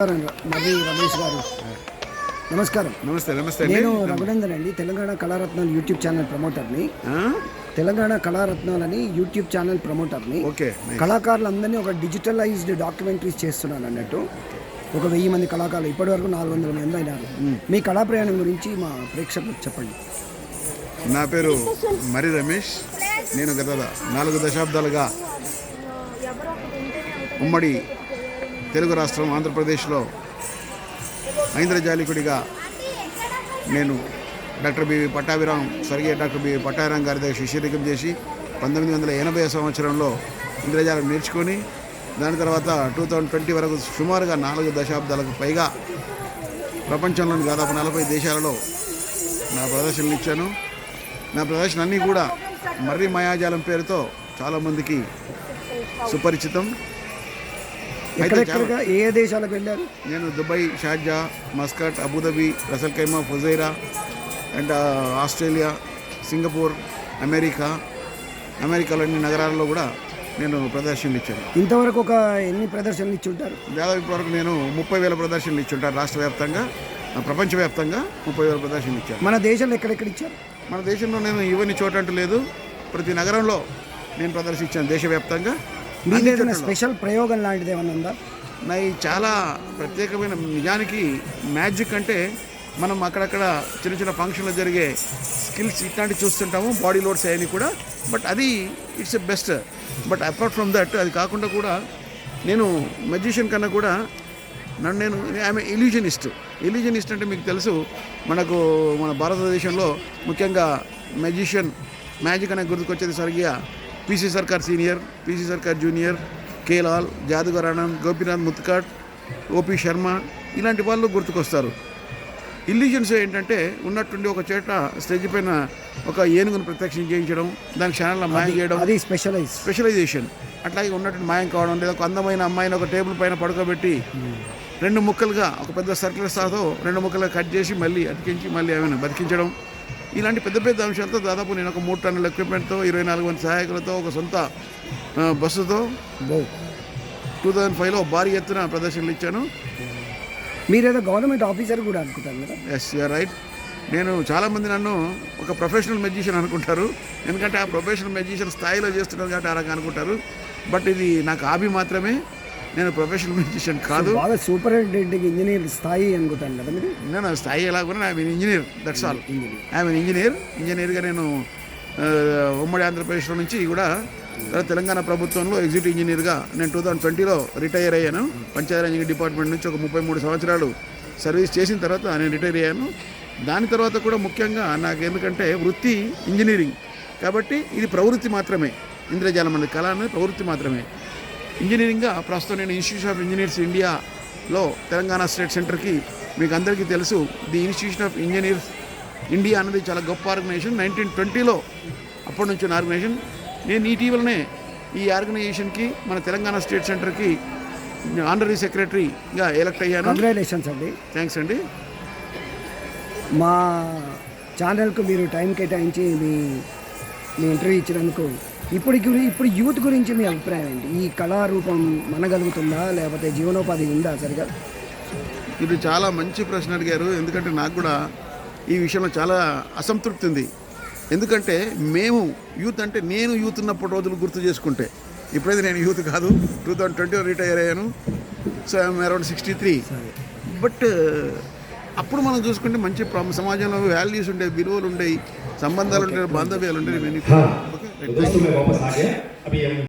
మర్రి రమేష్ గారు నమస్కారం. నమస్తే. నమస్తే. నేను రఘునందన్ అండి, తెలంగాణ కళారత్నాలు యూట్యూబ్ ఛానల్ ప్రమోటర్ని. తెలంగాణ కళారత్నాలని యూట్యూబ్ ఛానల్ ప్రమోటర్ని. కళాకారులందరినీ ఒక డిజిటలైజ్డ్ డాక్యుమెంటరీస్ చేస్తున్నాను అన్నట్టు. ఒక 1000 మంది కళాకారులు, ఇప్పటివరకు 400 మంది అయినారు. మీ కళా ప్రయాణం గురించి మా ప్రేక్షకులకు చెప్పండి. నా పేరు మర్రి రమేష్. నేను గత 4 దశాబ్దాలుగా ఉమ్మడి తెలుగు రాష్ట్రం ఆంధ్రప్రదేశ్లో ఐంద్రజాలికుడిగా నేను డాక్టర్ బివి పట్టాభిరామ్, స్వర్గీయ డాక్టర్ బివి పట్టాభిరామ్ గారి దగ్గర శిష్యరికం చేసి 1980 సంవత్సరంలో ఇంద్రజాలం నేర్చుకొని దాని తర్వాత 2020 వరకు సుమారుగా 4 దశాబ్దాలకు పైగా ప్రపంచంలోని దాదాపు 40 దేశాలలో నా ప్రదర్శనలు ఇచ్చాను. నా ప్రదర్శన అన్నీ కూడా మర్రి మాయాజాలం పేరుతో చాలామందికి సుపరిచితం. ఏ దేశాలకు వెళ్ళారు? నేను Dubai, Sharjah, Muscat, Abu Dhabi, Ras al Khaimah, Fujairah and Australia, Singapore, అమెరికాలోని నగరాల్లో కూడా నేను ప్రదర్శనలు ఇచ్చాను. ఇంతవరకు ఎన్ని ప్రదర్శనలు ఇచ్చి ఉంటారు? దాదాపు ఇప్పటివరకు నేను 30,000 ప్రదర్శనలు ఇచ్చి ఉంటాను. రాష్ట్ర వ్యాప్తంగా, ప్రపంచవ్యాప్తంగా 30,000 ప్రదర్శనలు ఇచ్చాను. మన దేశంలో ఎక్కడెక్కడ ఇచ్చారు? మన దేశంలో నేను ఇవన్నీ చోటంటూ లేదు, ప్రతి నగరంలో నేను ప్రదర్శించాను దేశవ్యాప్తంగా. మీ స్పెషల్ ప్రయోగం లాంటిది ఏమన్నా ఉందా? నాయి చాలా ప్రత్యేకమైన, నిజానికి మ్యాజిక్ అంటే మనం అక్కడక్కడ చిన్న చిన్న ఫంక్షన్లో జరిగే స్కిల్స్ ఇట్లాంటివి చూస్తుంటాము, బాడీ లోడ్స్ అవన్నీ కూడా. బట్ అది it's a best. But apart from that, అది కాకుండా కూడా నేను మెజిషియన్ కన్నా కూడా నేను ఐఎమ్ ఇల్యూజనిస్ట్ అంటే మీకు తెలుసు, మన భారతదేశంలో ముఖ్యంగా మ్యాజిక్ అనే గుర్తుకొచ్చేది స్వర్గీయ పీసీ సర్కార్ సీనియర్, పీసీ సర్కార్ జూనియర్, కే లాల్, జాదుగర్ ఆనంద్, గోపీనాథ్ ముత్కాట్, ఓపీ శర్మ, ఇలాంటి వాళ్ళు గుర్తుకొస్తారు. ఇల్యూజన్స్ ఏంటంటే ఉన్నట్టుండి ఒక చేట స్టేజ్ పైన ఒక ఏనుగును ప్రత్యక్షం చేయించడం, దానికి క్షణాల్లో మాయం చేయడం, అది స్పెషలైజేషన్. అట్లాగే ఉన్నట్టు మాయం కావడం, లేదా ఒక అందమైన అమ్మాయిని ఒక టేబుల్ పైన పడుకోబెట్టి 2 ముక్కలుగా ఒక పెద్ద సర్కిల్ సాతో 2 ముక్కలుగా కట్ చేసి మళ్ళీ అతికించి మళ్ళీ ఆమెను బతికించడం, ఇలాంటి పెద్ద పెద్ద అంశాలతో దాదాపు నేను ఒక 3 టన్నుల ఎక్విప్మెంట్తో, 24 మంది సహాయకులతో, ఒక సొంత బస్సుతో 2005లో భారీ ఎత్తున ప్రదర్శనలు ఇచ్చాను. మీరేదో గవర్నమెంట్ ఆఫీసర్ కూడా అనుకుంటారు కదా? Yes, you're right. నేను చాలామంది నన్ను ఒక ప్రొఫెషనల్ మెజిషియన్ అనుకుంటారు, ఎందుకంటే ఆ ప్రొఫెషనల్ మెజిషియన్ స్థాయిలో చేస్తున్నారు కాబట్టి అలాగ అనుకుంటారు. బట్ ఇది నాకు హాబీ మాత్రమే, నేను ప్రొఫెషనల్ మెజిషియన్ కాదు. బాగా సూపరింటెండెంట్ ఇంజనీర్ స్థాయి అనుకుంటాను కదా మీరు? నేను స్థాయి ఎలాగో I'm engineer, that's all. I'm ఇంజనీర్గా నేను ఉమ్మడి ఆంధ్రప్రదేశ్లో నుంచి కూడా తెలంగాణ ప్రభుత్వంలో ఎగ్జిక్యూటివ్ ఇంజనీర్గా నేను 2020లో రిటైర్ అయ్యాను. పంచాయతీరాజ్ ఇంజనీరింగ్ డిపార్ట్మెంట్ నుంచి ఒక 33 సంవత్సరాలు సర్వీస్ చేసిన తర్వాత నేను రిటైర్ అయ్యాను. దాని తర్వాత కూడా ముఖ్యంగా నాకు ఎందుకంటే వృత్తి ఇంజనీరింగ్ కాబట్టి ఇది ప్రవృత్తి మాత్రమే. ఇంద్రజాలం అనే కళ అనేది ప్రవృత్తి మాత్రమే. ఇంజనీరింగ్గా ప్రస్తుతం నేను ఇన్స్టిట్యూషన్ ఆఫ్ ఇంజనీర్స్ ఇండియాలో తెలంగాణ స్టేట్ సెంటర్కి, మీకు అందరికీ తెలుసు, the institution of engineers India అనేది చాలా గొప్ప ఆర్గనైజేషన్. 1920లో అప్పటి నుంచి ఉన్న ఆర్గనైజేషన్. నేను ఇటీవలనే ఈ ఆర్గనైజేషన్కి, మన తెలంగాణ స్టేట్ సెంటర్కి ఆనరీ సెక్రటరీగా ఎలక్ట్ అయ్యాను. కంగ్రాచులేషన్స్ అండి. థ్యాంక్స్ అండి. మా ఛానల్కు మీరు టైం కేటాయించి మీ ఇంటర్వ్యూ ఇచ్చినందుకు. ఇప్పుడు యూత్ గురించి మీ అభిప్రాయం ఏంటి? ఈ కళారూపం మనగలుగుతుందా, లేకపోతే జీవనోపాధి ఉందా సరిగా? ఇది చాలా మంచి ప్రశ్న అడిగారు, ఎందుకంటే నాకు కూడా ఈ విషయంలో చాలా అసంతృప్తి ఉంది. ఎందుకంటే మేము యూత్ అంటే, నేను యూత్ ఉన్నప్పుడు రోజులు గుర్తు చేసుకుంటే, ఇప్పుడైతే నేను యూత్ కాదు, 2020లో రిటైర్ అయ్యాను. So I'm around 63. బట్ అప్పుడు మనం చూసుకుంటే మంచి సమాజంలో వాల్యూస్ ఉండేవి, విలువలు ఉండేవి, సంబంధాలు ఉండేవి, బాంధవ్యాలు ఉండేవి.